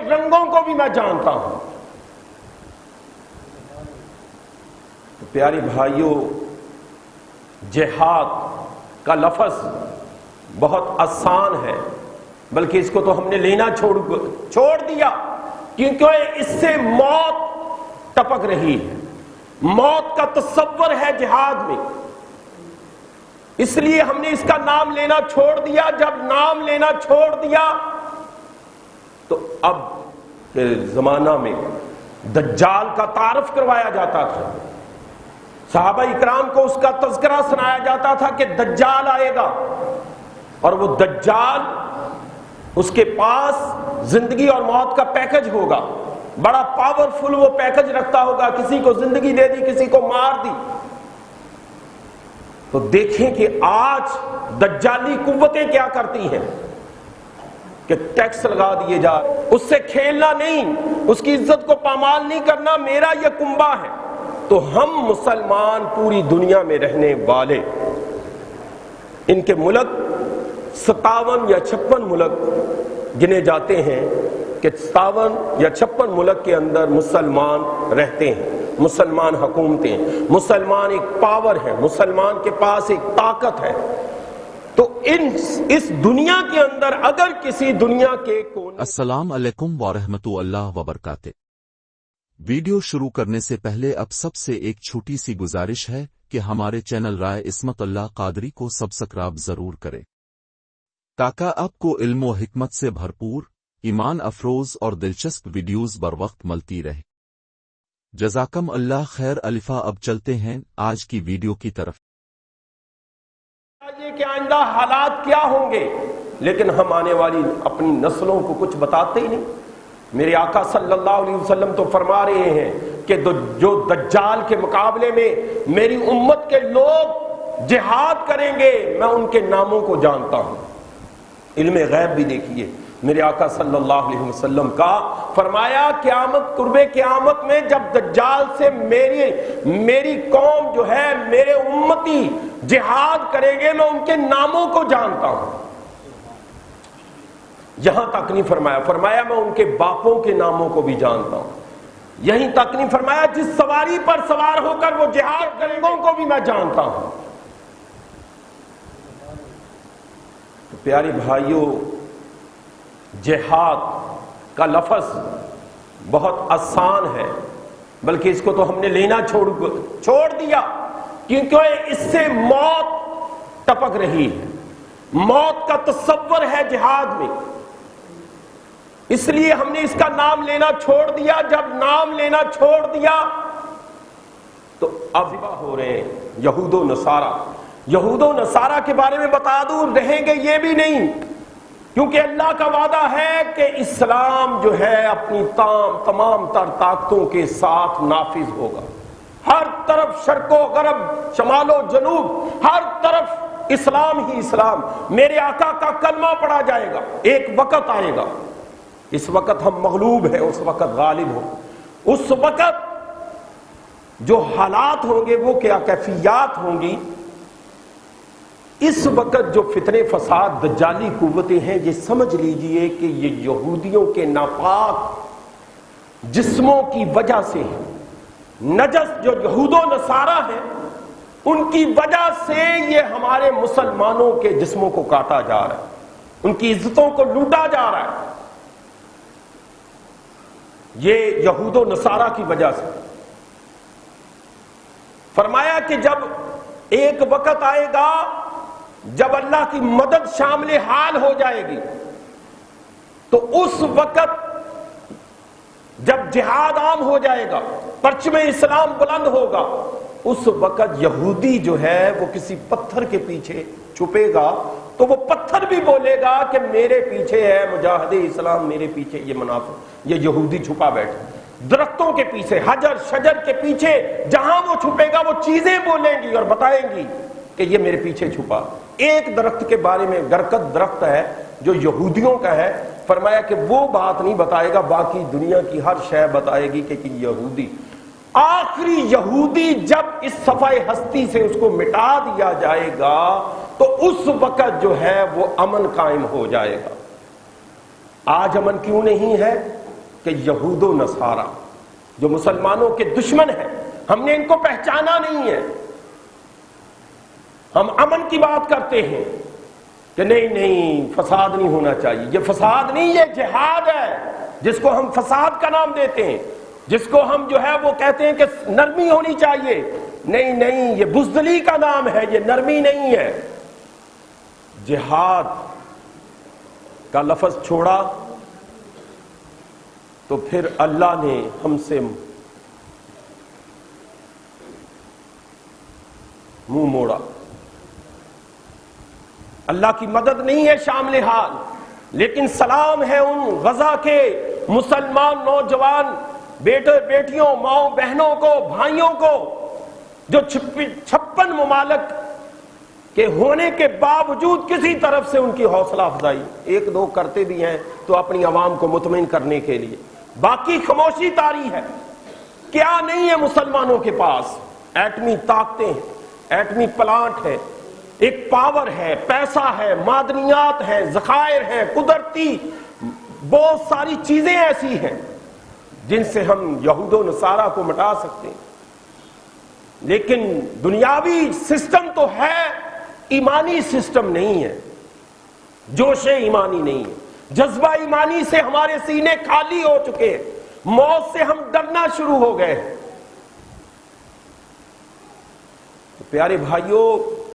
رنگوں کو بھی میں جانتا ہوں۔ تو پیارے بھائیوں، جہاد کا لفظ بہت آسان ہے، بلکہ اس کو تو ہم نے لینا چھوڑ دیا، کیونکہ اس سے موت ٹپک رہی ہے، موت کا تصور ہے جہاد میں، اس لیے ہم نے اس کا نام لینا چھوڑ دیا۔ جب نام لینا چھوڑ دیا تو اب کے زمانہ میں دجال کا تعارف کروایا جاتا تھا، صحابہ اکرام کو اس کا تذکرہ سنایا جاتا تھا کہ دجال آئے گا، اور وہ دجال اس کے پاس زندگی اور موت کا پیکج ہوگا، بڑا پاورفل وہ پیکج رکھتا ہوگا، کسی کو زندگی دے دی، کسی کو مار دی۔ تو دیکھیں کہ آج دجالی قوتیں کیا کرتی ہیں کہ ٹیکس لگا دیے جا، اس سے کھیلنا نہیں، اس کی عزت کو پامال نہیں کرنا، میرا یہ کنبہ ہے۔ تو ہم مسلمان پوری دنیا میں رہنے والے، ان کے ملک 57 یا 56 ملک گنے جاتے ہیں کہ 57 یا 56 ملک کے اندر مسلمان رہتے ہیں، مسلمان حکومتیں، مسلمان ایک پاور ہے، مسلمان کے پاس ایک طاقت ہے۔ تو اس دنیا کے اندر اگر کسی دنیا کے السلام علیکم ورحمۃ اللہ وبرکاتہ۔ ویڈیو شروع کرنے سے پہلے اب سب سے ایک چھوٹی سی گزارش ہے کہ ہمارے چینل رائے عصمت اللہ قادری کو سبسکرائب ضرور کریں تاکہ آپ کو علم و حکمت سے بھرپور، ایمان افروز اور دلچسپ ویڈیوز بر وقت ملتی رہے۔ جزاکم اللہ خیر۔ الفا اب چلتے ہیں آج کی ویڈیو کی طرف۔ یہ کہ آئندہ حالات کیا ہوں گے، لیکن ہم آنے والی اپنی نسلوں کو کچھ بتاتے ہی نہیں۔ میرے آقا صلی اللہ علیہ وسلم تو فرما رہے ہیں کہ جو دجال کے مقابلے میں میری امت کے لوگ جہاد کریں گے، میں ان کے ناموں کو جانتا ہوں۔ علم غیب بھی دیکھیے میرے آقا صلی اللہ علیہ وسلم کا، فرمایا قیامت، قرب قیامت میں جب دجال سے میری قوم جو ہے، میرے امتی جہاد کریں گے، میں ان کے ناموں کو جانتا ہوں۔ یہاں تک نہیں فرمایا، فرمایا میں ان کے باپوں کے ناموں کو بھی جانتا ہوں۔ یہیں تک نہیں فرمایا جس سواری پر سوار ہو کر وہ جہاد کریں گے کو بھی میں جانتا ہوں۔ تو پیارے بھائیوں، جہاد کا لفظ بہت آسان ہے، بلکہ اس کو تو ہم نے لینا چھوڑ دیا، کیونکہ اس سے موت ٹپک رہی ہے، موت کا تصور ہے جہاد میں، اس لیے ہم نے اس کا نام لینا چھوڑ دیا۔ جب نام لینا چھوڑ دیا تو اب ہو رہے ہیں یہود و نصارہ۔ یہود و نصارہ کے بارے میں بتا دوں، رہیں گے یہ بھی نہیں، کیونکہ اللہ کا وعدہ ہے کہ اسلام جو ہے اپنی تمام تر طاقتوں کے ساتھ نافذ ہوگا۔ ہر طرف شرق و غرب، شمال و جنوب، ہر طرف اسلام ہی اسلام۔ میرے آقا کا کلمہ پڑھا جائے گا، ایک وقت آئے گا، اس وقت ہم مغلوب ہیں، اس وقت غالب ہو۔ اس وقت جو حالات ہوں گے وہ کیا کیفیات ہوں گی، اس وقت جو فتنے فساد دجالی قوتیں ہیں، یہ سمجھ لیجئے کہ یہ یہودیوں کے ناپاک جسموں کی وجہ سے ہے۔ نجس جو یہود و نصارہ ہیں، ان کی وجہ سے یہ ہمارے مسلمانوں کے جسموں کو کاٹا جا رہا ہے، ان کی عزتوں کو لوٹا جا رہا ہے، یہ یہود و نصارہ کی وجہ سے۔ فرمایا کہ جب ایک وقت آئے گا جب اللہ کی مدد شامل حال ہو جائے گی، تو اس وقت جب جہاد عام ہو جائے گا، پرچم اسلام بلند ہوگا، اس وقت یہودی جو ہے وہ کسی پتھر کے پیچھے چھپے گا، تو وہ پتھر بھی بولے گا کہ میرے پیچھے ہے مجاہد اسلام، میرے پیچھے یہ منافق، یہ یہودی چھپا بیٹھے۔ درختوں کے پیچھے، حجر شجر کے پیچھے جہاں وہ چھپے گا، وہ چیزیں بولیں گی اور بتائیں گی کہ یہ میرے پیچھے چھپا۔ ایک درخت کے بارے میں، گرکت درخت ہے جو یہودیوں کا ہے، فرمایا کہ وہ بات نہیں بتائے گا، باقی دنیا کی ہر شے بتائے گی کہ یہودی۔ آخری یہودی جب اس صفحہ ہستی سے اس کو مٹا دیا جائے گا تو اس وقت جو ہے وہ امن قائم ہو جائے گا۔ آج امن کیوں نہیں ہے؟ کہ یہود و نصارہ جو مسلمانوں کے دشمن ہیں، ہم نے ان کو پہچانا نہیں ہے. ہم امن کی بات کرتے ہیں کہ نہیں فساد نہیں ہونا چاہیے. یہ فساد نہیں، یہ جہاد ہے جس کو ہم فساد کا نام دیتے ہیں، جس کو ہم جو ہے وہ کہتے ہیں کہ نرمی ہونی چاہیے. نہیں، یہ بزدلی کا نام ہے، یہ نرمی نہیں ہے. جہاد کا لفظ چھوڑا تو پھر اللہ نے ہم سے منہ موڑا. اللہ کی مدد نہیں ہے شامل حال، لیکن سلام ہے ان غزہ کے مسلمان نوجوان بیٹے بیٹیوں، ماؤں بہنوں کو، بھائیوں کو جو 56 ممالک کے ہونے کے باوجود کسی طرف سے ان کی حوصلہ افزائی، ایک دو کرتے بھی ہیں تو اپنی عوام کو مطمئن کرنے کے لیے، باقی خاموشی طاری ہے. کیا نہیں ہے مسلمانوں کے پاس؟ ایٹمی طاقتیں ہیں، ایٹمی پلانٹ ہے، ایک پاور ہے، پیسہ ہے، معدنیات ہیں، ذخائر ہیں، قدرتی بہت ساری چیزیں ایسی ہیں جن سے ہم یہود و نصارہ کو مٹا سکتے ہیں. لیکن دنیاوی سسٹم تو ہے، ایمانی سسٹم نہیں ہے. جوش ایمانی نہیں ہے، جذبہ ایمانی سے ہمارے سینے خالی ہو چکے ہیں. موت سے ہم ڈرنا شروع ہو گئے ہیں. پیارے بھائیوں،